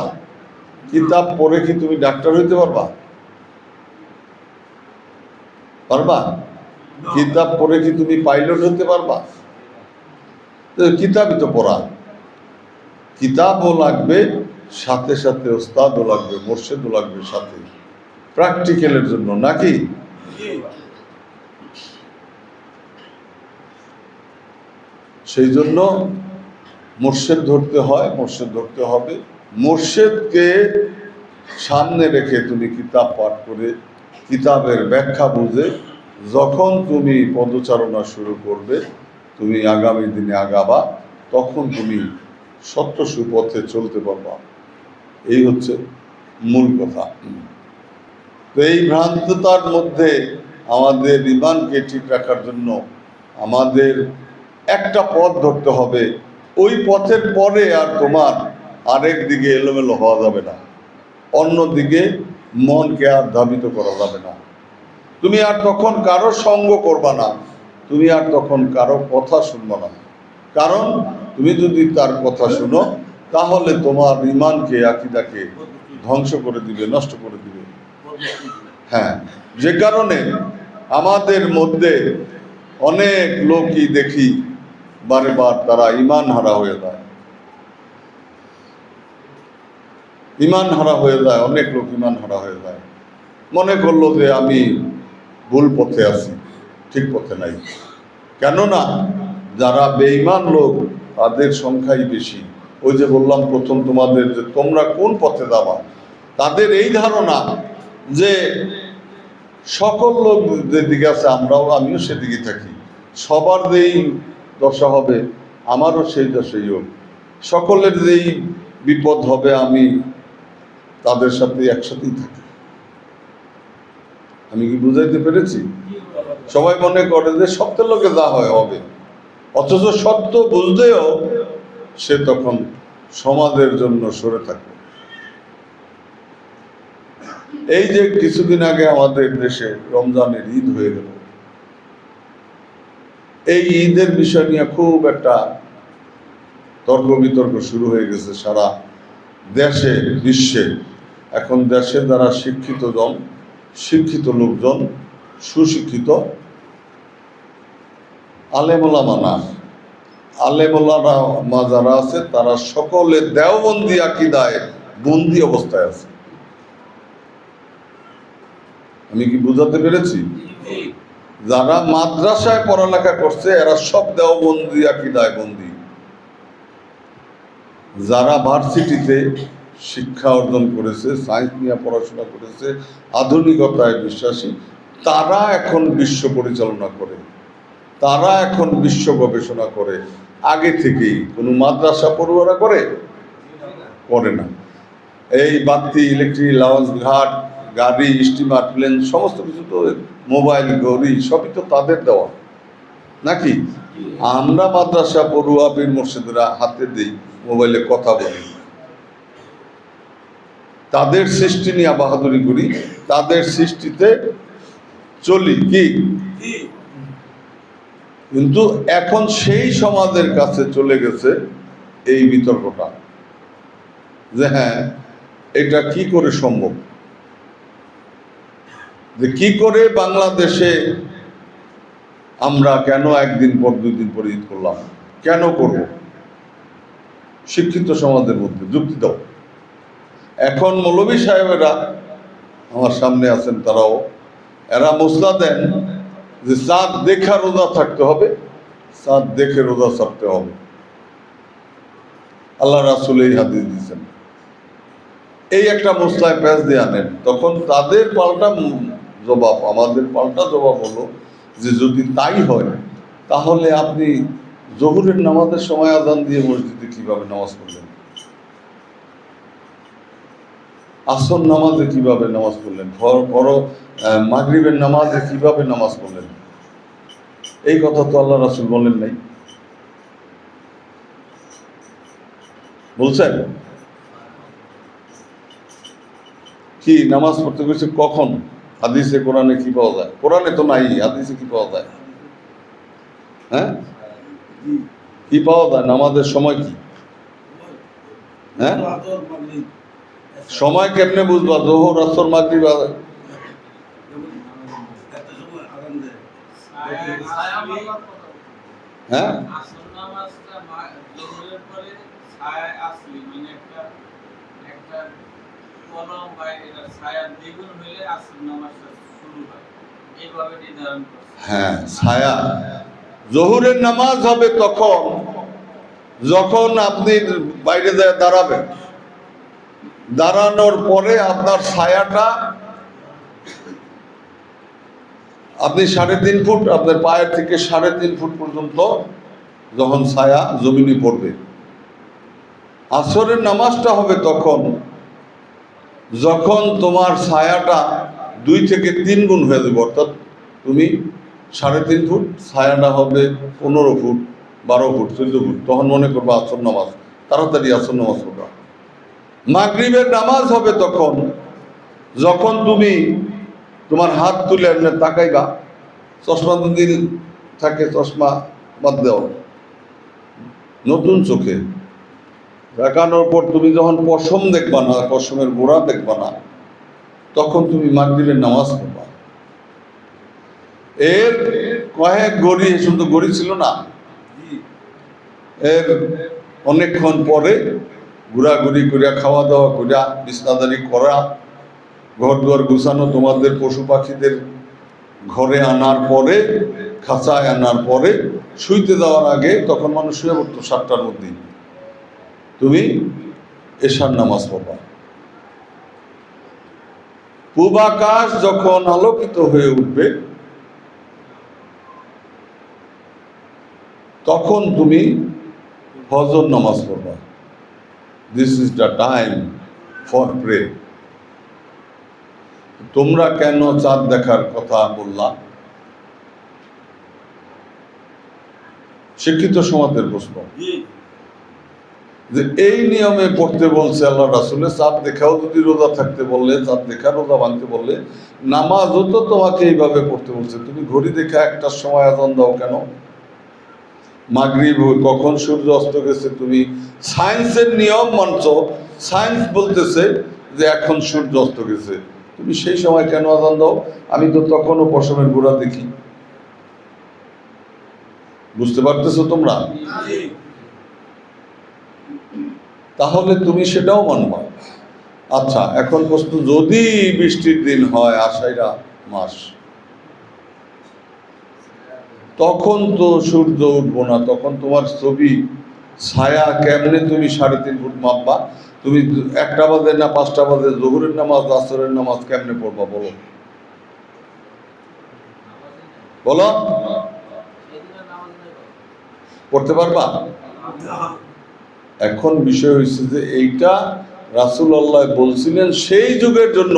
[SPEAKER 1] কিতাব পড়ে কি তুমি ডাক্তার হইতে পারবা? পারবা? কিতাব পড়ে কি তুমি পাইলট হতে পারবা? কিতাবই তো পড়া। কিতাবও লাগবে, সাথে সাথে ওস্তাদও লাগবে, মুর্শিদও লাগবে সাথে, প্র্যাকটিক্যালের জন্য, নাকি? সেই জন্য মুর্শিদ ধরতে হয়, মুর্শিদ ধরতে হবে। মুর্শিদকে সামনে রেখে তুমি কিতাব পাঠ করে কিতাবের ব্যাখ্যা বুঝে যখন তুমি পদচারণা শুরু করবে, তুমি আগামী দিনে আগাবা, তখন তুমি সত্য সুপথে চলতে পারবা। এই হচ্ছে মূল কথা। তো এই ভ্রান্ততার মধ্যে আমাদের ঈমানকে ঠিক রাখার জন্য আমাদের একটা পথ ধরতে হবে। ওই পথের পরে আর তোমার আরেক দিকে এলোমেলো হওয়া যাবে না, অন্যদিকে মনকে আর ধাবিত করা যাবে না। তুমি আর তখন কারো সঙ্গ করবা না, তুমি আর তখন কারো কথা শুনবা না। কারণ তুমি যদি তার কথা শুনো তাহলে তোমার ঈমানকে, আকীদাকে ধ্বংস করে দিবে, নষ্ট করে দিবে। হ্যাঁ, যে কারণে আমাদের মধ্যে অনেক লোকই দেখি বারে বার তারা ঈমান হারা হয়ে যায়, ঈমান হারা হয়ে যায়। অনেক লোক ঈমান হারা হয়ে যায়, মনে করলো যে আমি ভুল পথে আছি, ঠিক পথে নাই। কেননা যারা বেঈমান লোক তাদের সংখ্যাই বেশি। ওই যে বললাম প্রথম তোমাদের যে তোমরা কোন পথে যাবা, তাদের এই ধারণা যে সকল লোক যেদিকে আছে আমিও সেদিকে থাকি, সবার যেই দশা হবে আমারও সেই দশাই হোক, সকলের যেই বিপদ হবে আমি তাদের সাথে একসাথেই থাকি। আমি কি বুঝাইতে পেরেছি? সবাই মনে করে যে সত্যের লোকে যা হয় হবে, অথচ সত্য বুঝলেও সে তখন সমাজের জন্য সরে থাকে। এই যে কিছুদিন আগে আমাদের দেশে রমজানের ঈদ হয়ে গেল, এই ঈদের বিষয় নিয়ে খুব একটা তর্ক বিতর্ক শুরু হয়ে গেছে সারা দেশে, বিশ্বে। এখন দেশে যারা শিক্ষিত লোকজন, সুশিক্ষিত আলেমুলামা যারা আছে তারা সকলে দেওবন্দি আকীদায় বন্দি অবস্থায় আছে। আমি কি বুঝাতে পেরেছি? যারা মাদ্রাসায় পড়ালেখা করছে এরা সব দেওবন্দি আকীদায় বন্দি। যারা ভার্সিটিতে শিক্ষা অর্জন করেছে, সায়েন্স নিয়ে পড়াশোনা করেছে, আধুনিকতায় বিশ্বাসী, তারা এখন বিশ্ব পরিচালনা করে, তারা এখন বিশ্ব গবেষণা করে। আগে থেকেই কোনো মাদ্রাসা পড়ুয়ারা করে না। এই বাতি, ইলেকট্রিক, লঞ্চ ঘাট, গাড়ি, স্টিমার, প্লেন, সমস্ত কিছু তো, মোবাইল, ঘড়ি, সবই তো তাদের দেওয়া, নাকি? আমরা মাদ্রাসা পড়ুয়া পীর মুর্শিদরা হাতে দিই, মোবাইলে কথা বলি, তাদের সৃষ্টি নিয়ে বাহাদুরি করি, তাদের সৃষ্টিতে চলি, কি? কিন্তু এখন সেই সমাজের কাছে চলে গেছে এই বিতর্কটা, যে হ্যাঁ এটা কি করে সম্ভব, যে কি করে বাংলাদেশে আমরা কেন একদিন পর 2 দিন পর ঈদ করলাম, কেন করব? শিক্ষিত সমাজের মধ্যে যুক্তি দাও। এখন মৌলভী সাহেবেরা আমার সামনে আছেন, এরা মসলা দেন যে চাঁদ দেখা রোজা থাকতে হবে, চাঁদ দেখে রোজা ছাড়তে হবে। আল্লাহ রাসূল এই হাদিস দিয়েছেন। এই একটা মসলায় প্যাঁচ দিয়ে আনেন, তখন তাদের পাল্টা জবাব, আমাদের পাল্টা জবাব হলো যে যদি তাই হয় তাহলে আপনি জোহরের নামাজের সময় আজান দিয়ে মসজিদে কিভাবে নামাজ পড়লেন? আসর নামাজে কিভাবে নামাজ পড়লেন? মাগরিবের নামাজে কিভাবে নামাজ পড়লেন? এই কথা তো আল্লাহ রাসূল বলেন নাই। বলছেন কি নামাজ পড়তে গেছে কখন? হাদিসে কোরআনে কি পাওয়া যায়? কোরআনে তো নাই, হাদিসে কি পাওয়া যায়? হ্যাঁ, কি পাওয়া যায়? নামাজের সময় কি? হ্যাঁ, সময় কেমনে বুঝবা? জোহর, আসর, মাগরিব? হ্যাঁ, হ্যাঁ, ছায়া। জোহরের নামাজ হবে তখন যখন আপনি বাইরে যায় দাঁড়াবেন, দাঁড়ানোর পরে আপনার ছায়াটা, আপনি 3.5 ফুট, আপনার পায়ের থেকে 3.5 ফুট পর্যন্ত যখন ছায়া জমিনে পড়বে। আসরের নামাজটা হবে তখন যখন তোমার ছায়াটা 2 থেকে 3 গুণ হয়ে যাবে, অর্থাৎ তুমি 3.5 ফুট, ছায়াটা হবে 15 ফুট, 12 ফুট, 14 ফুট, তখন মনে করবো আসর নামাজ, তাড়াতাড়ি আসর নামাজ পড়বা। মাগরিবের নামাজ হবে তখন যখন তুমি তোমার হাত তুলে এমনি তাকাইবা, চশমা যদি থাকে চশমা বাদ দাও, নতুন চোখে দেখানোর পর তুমি যখন পশম দেখবা না, পশমের গোড়া দেখবা না, তখন তুমি মাগরিবের নামাজ পড়বা। এর কয়েক গড়ি, শুধু গড়ি ছিল না, এর অনেকক্ষণ পরে ঘোরাঘুরি করিয়া, খাওয়া দাওয়া করিয়া, বিছনাদারি করা, ঘর দুয়ার গুছানো, তোমাদের পশু পাখিদের ঘরে আনার পরে, খাঁচায় আনার পরে, শুইতে যাওয়ার আগে, তখন মানুষ শুয়ে পড়তো 7টার মধ্যেই, তুমি এশার নামাজ পড়বা। পূব আকাশ যখন আলোকিত হয়ে উঠবে তখন তুমি ফজর নামাজ পড়বা। This is the time for pray. তোমরা কেন চাঁদ দেখার কথা বললা? শিক্ষিত সমাজের প্রশ্ন, যে এই নিয়মে পড়তে বলছে আল্লাহ রাসূল। চাঁদ দেখাও যদি রোজা থাকতে বললে, চাঁদ দেখা রোজা ভাঙতে বললে, নামাজও তো তোমাকে এইভাবে পড়তে বলছে। তুমি ঘড়ি দেখা 1টার সময় আজান দাও কেন? মাগরিব কখন সূর্য অস্ত গেছে, তুমি সায়েন্সের নিয়ম মানছ, সায়েন্স বলতেছে যে এখন সূর্য অস্ত গেছে, তুমি সেই সময় কেন আজান দাও? আমি তো তখনও পশমের গোড়া দেখি। বুঝতে পারতেছো তোমরা? তাহলে তুমি সেটাও মানবা। আচ্ছা, এখন প্রশ্ন, যদি বৃষ্টির দিন হয়, আষাঢ়া মাস, তখন তো সূর্য উঠবো না, তখন তোমার ছবি ছায়া কেমনে তুমি 3.5 ফুট মাপবা? তুমি 1টা বাজে না 5টা বাজে জোহরের নামাজ, আসরের নামাজ কেমনে পড়বা বলো? বলো, পড়তে পারবা? এখন বিষয় হয়েছে যে এইটা রাসূলুল্লাহ বলছিলেন সেই যুগের জন্য,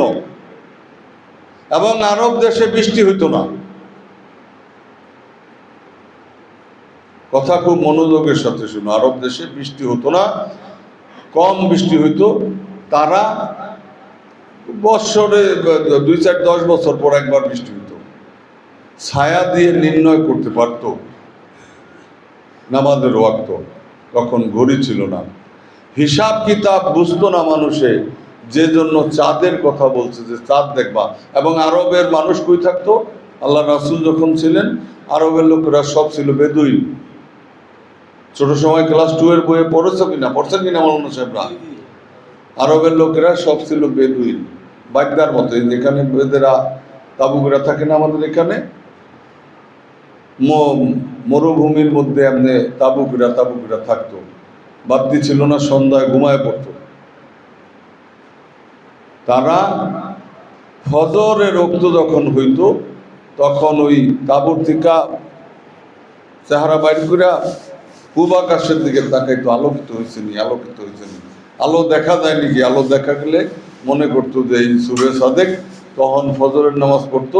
[SPEAKER 1] এবং আরব দেশে বৃষ্টি হইতো না। কথা খুব মনোযোগের সাথে শুনো, আরব দেশে বৃষ্টি হতো না, কম বৃষ্টি হইতো। তারা বৎসরে 2-4-10 বছর পর একবার বৃষ্টি হইতো। ছায়া দিয়ে নির্ণয় করতে পারত নামাজের ওয়াক্ত। তখন ঘড়ি ছিল না, হিসাব কিতাব বুঝতো না মানুষে, যে জন্য চাঁদের কথা বলছে যে চাঁদ দেখবা। এবং আরবের মানুষ কই থাকতো? আল্লাহ রাসূল যখন ছিলেন, আরবের লোকেরা সব ছিল বেদুইন। ছোট সময় ক্লাস 2 এর বইয়ে পড়েছেন কিনা মাওলানা সাহেবরা? আরবের লোকেরা সব ছিল বেদুইন, বাগদার মতো। যেখানে বেদেরা তাবুকরা থাকে না আমাদের এখানে, মরুভূমির মধ্যে এমনি তাবুকরা থাকতো, বাতি ছিল না, সন্ধ্যায় ঘুমায় পড়তো। তারা ফজরের রক্ত যখন হইত তখন ওই তাঁবুর থেকে চেহারা বাইর করে পূব আকাশের দিকে তাকাইতো, আলোকিত হয়েছে নি, আলোকিত হয়েছে নি, আলো দেখা যায় নাকি। আলো দেখা গেলে মনে করতো যে এই সূরা সাদেক। তখন ফজরের নামাজ পড়তো।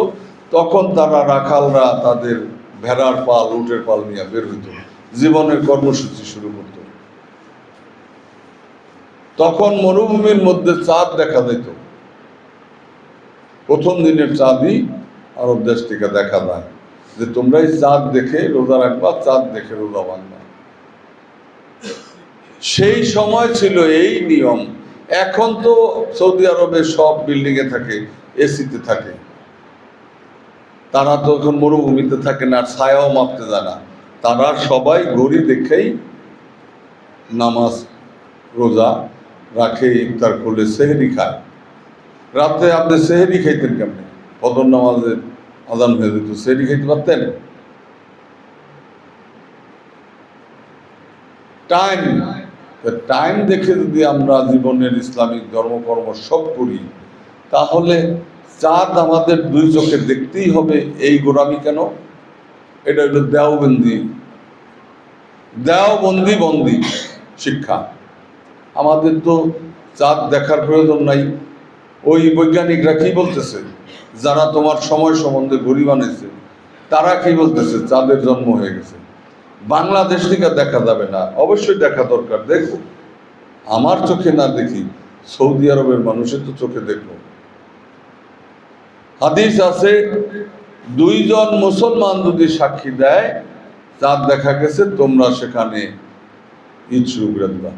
[SPEAKER 1] তখন তারা রাখালরা তাদের ভেড়ার পাল, উটের পাল নিয়ে বের হইত, জীবনের কর্মসূচি শুরু করত। তখন মরুভূমির মধ্যে চাঁদ দেখা যেত। প্রথম দিনের চাঁদই আরব দেশ থেকে দেখা যায়, যে তোমরা এই চাঁদ দেখে রোজা রাখবা, চাঁদ দেখে রোজা ভাঙবা। সেই সময় ছিল এই নিয়ম। এখন তো সৌদি আরবে সব বিল্ডিংয়ে থাকে, এসিতে থাকে। তারা তো এখন মরুভূমিতে থাকে না, ছায়াও মাপতে যায় না। তারা সবাই ঘড়ি দেখেই নামাজ রোজা রাখে, ইফতার করলে সেহরি খায়। রাতে আপনি সেহরি খাইতেন কেমনে? ফজর নামাজের আজান হয়ে যেত, সেহরি খাইতে পারতেন? টাইম টাইম দেখে যদি আমরা জীবনের ইসলামিক ধর্মকর্ম সব করি, তাহলে চাঁদ আমাদের দুই চোখে দেখতেই হবে। এই গোড়ামি কেন? এটা হলো দেওবন্দি শিক্ষা। আমাদের তো চাঁদ দেখার প্রয়োজন নাই। ওই বৈজ্ঞানিকরা কি বলতেছে, যারা তোমার সময় সম্বন্ধে ঘড়ি বানিয়েছে, তারা কি বলতেছে? চাঁদের জন্ম হয়ে গেছে। বাংলাদেশ থেকে দেখা যাবে না, অবশ্যই দেখা দরকার। দেখো, আমার চোখে না দেখি, সৌদি আরবের মানুষের তো চোখে দেখলো। হাদিস আছে, দুইজন মুসলমান যদি সাক্ষী দেয় চাঁদ দেখা গেছে, তোমরা সেখানে ঈদ শুরু করে দিবা,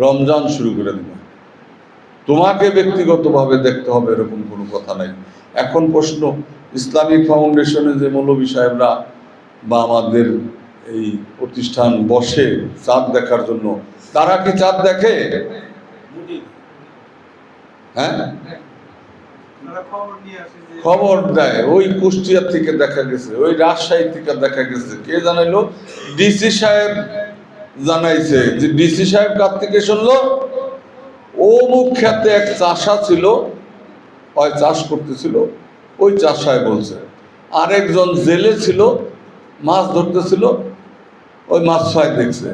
[SPEAKER 1] রমজান শুরু করে দিবা। তোমাকে ব্যক্তিগতভাবে দেখতে হবে এরকম কোনো কথা নাই। এখন প্রশ্ন, ইসলামিক ফাউন্ডেশনে যে মৌলভী সাহেবরা বা আমাদের এই প্রতিষ্ঠান বসে চাঁদ দেখার জন্য, তারা কি চাঁদ দেখে? হ্যাঁ, খবর দেয়। ওই কুষ্টিয়া থেকে দেখা গেছে, ওই রাজশাহী থেকে দেখা গেছে। কে জানাইলো? ডিসি সাহেব জানাইছে। যে ডিসি সাহেব কার থেকে শুনলো? ও মুখ খ্যাতে এক চাষা ছিল, ওই চাষ করতেছিল, ওই চাষায় বলছে। আরেকজন জেলে ছিল, মাছ ধরতেছিল, ওই মাছ ছয় দেখছে।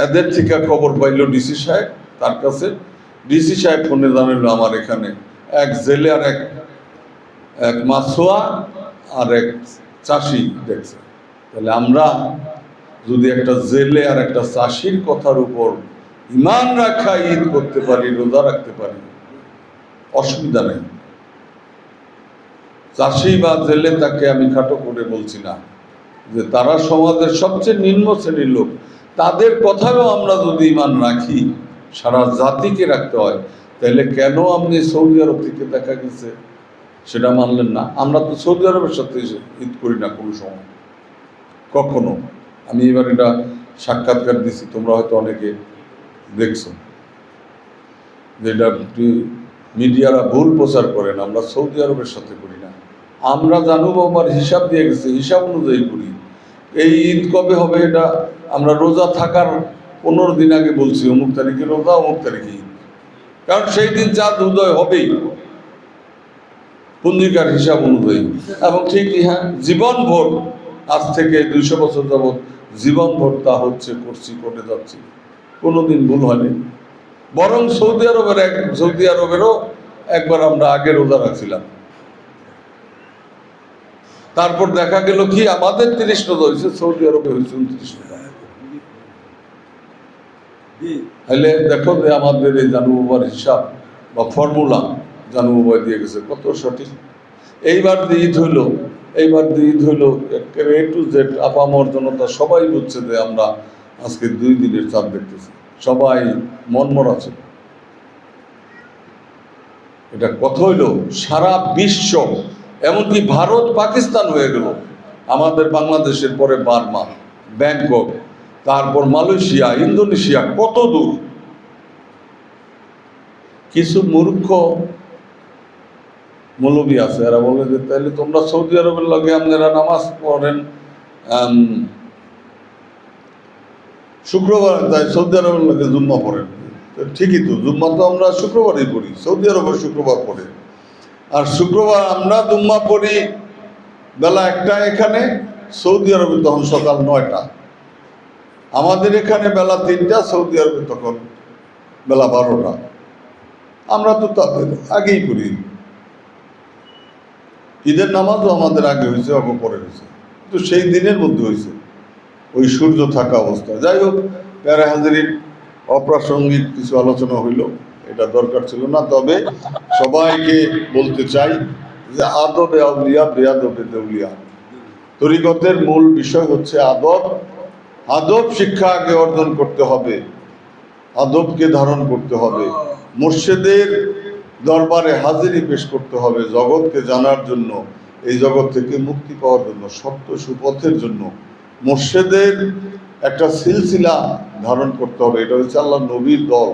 [SPEAKER 1] এদের থেকে খবর পাইল ডিসি সাহেব, তার কাছে। ডিসি সাহেব ফোনে জানাইল, আমার এখানে এক জেলে আর এক মাছুয়া আর এক চাষি দেখছে। তাহলে আমরা যদি একটা জেলে আর একটা চাষির কথার উপর ইমান রাখা ঈদ করতে পারি, রোজা রাখতে পারি, অসুবিধা নেই। চাষি বা জেলে, তাকে আমি খাটো করে বলছি না, যে তারা সমাজের সবচেয়ে নিম্ন শ্রেণীর লোক। তাদের কথাও আমরা যদি ইমান রাখি, সারা জাতিকে রাখতে হয়, তাহলে কেন আপনি সৌদি আরব থেকে দেখা গেছে সেটা মানলেন না? আমরা তো সৌদি আরবের সাথে ঈদ করি না কোনো সময়, কখনো। আমি এবার এটা সাক্ষাৎকার দিছি, তোমরা হয়তো অনেকে দেখছো, যেটা মিডিয়ারা ভুল প্রচার করেন, আমরা সৌদি আরবের সাথে করি না। আমরা জানুব আমার হিসাব দিয়ে গেছে, হিসাব অনুযায়ী করি। এই ঈদ কবে হবে এটা আমরা রোজা থাকার 15 দিন আগে বলছি, অমুক তারিখে রোজা, অমুক তারিখে ঈদ। কারণ সেই দিন চাঁদ উদয় হবেই পঞ্জিকার হিসাব অনুযায়ী। এবং ঠিকই, হ্যাঁ, জীবন ভোর, আজ থেকে 200 বছর যাবৎ জীবন ভোর তা হচ্ছে, করছি, করে যাচ্ছি, কোনোদিন ভুল হয়নি। বরং সৌদি আরবেরও একবার আমরা আগে রোজা রাখছিলাম। তারপর দেখা গেল কি, আমাদের 30 রোজা হয়েছে, সৌদি আরবে হয়েছে 29 রোজা। তাহলে দেখো যে আমাদের এই জানুবাবার হিসাব বা ফর্মুলা জানুবাবাই দিয়ে গেছে কত সঠিক। এইবার যে ঈদ হইল এ টু জেড আপামর জনতা সবাই বুঝছে যে আমরা আজকে 2 দিনের চাঁদ দেখতেছি, সবাই মনমরা ছিল। এটা কথা হইল সারা বিশ্ব, এমনকি ভারত পাকিস্তান হয়ে গেল। আমাদের বাংলাদেশের পরে বার্মা, ব্যাংকক, তারপর মালয়েশিয়া, ইন্দোনেশিয়া, কত দূর। কিছু মূর্খ মৌলবী আছে, এরা বলে যে তাহলে তোমরা সৌদি আরবের লগে আপনারা নামাজ পড়েন, শুক্রবার তাই সৌদি আরবের লগে জুম্মা পড়েন। তো ঠিকই তো, জুম্মা তো আমরা শুক্রবারই পড়ি, সৌদি আরবে শুক্রবার পড়ে। আর শুক্রবার আমরা জুম্মা পড়ি বেলা 1টা এখানে, সৌদি আরবে তখন সকাল 9টা। আমাদের এখানে বেলা 3টা, সৌদি আরবে তখন বেলা 12টা। আমরা তো তাদের আগেই পড়ি। ঈদের নামাজও আমাদের আগে হয়েছে, অল্প পরে হয়েছে, তো সেই দিনের মধ্যে হয়েছে ওই সূর্য থাকা অবস্থা। যাই হোক, প্যারা হাজারির অপ্রাসঙ্গিক কিছু আলোচনা হইল, এটা দরকার ছিল না। তবে সবাইকে বলতে চাই যে আদবে আউলিয়া বেয়াদবে দেউলিয়া। তরিকতের মূল বিষয় হচ্ছে আদব। আদব শিক্ষা আগে অর্জন করতে হবে, আদবকে ধারণ করতে হবে, মুর্শিদের দরবারে হাজিরি পেশ করতে হবে জগৎকে জানার জন্য, এই জগৎ থেকে মুক্তি পাওয়ার জন্য, সত্য সুপথের জন্য মুর্শিদের একটা সিলসিলা ধারণ করতে হবে। এটা হচ্ছে আল্লাহ নবীর দল।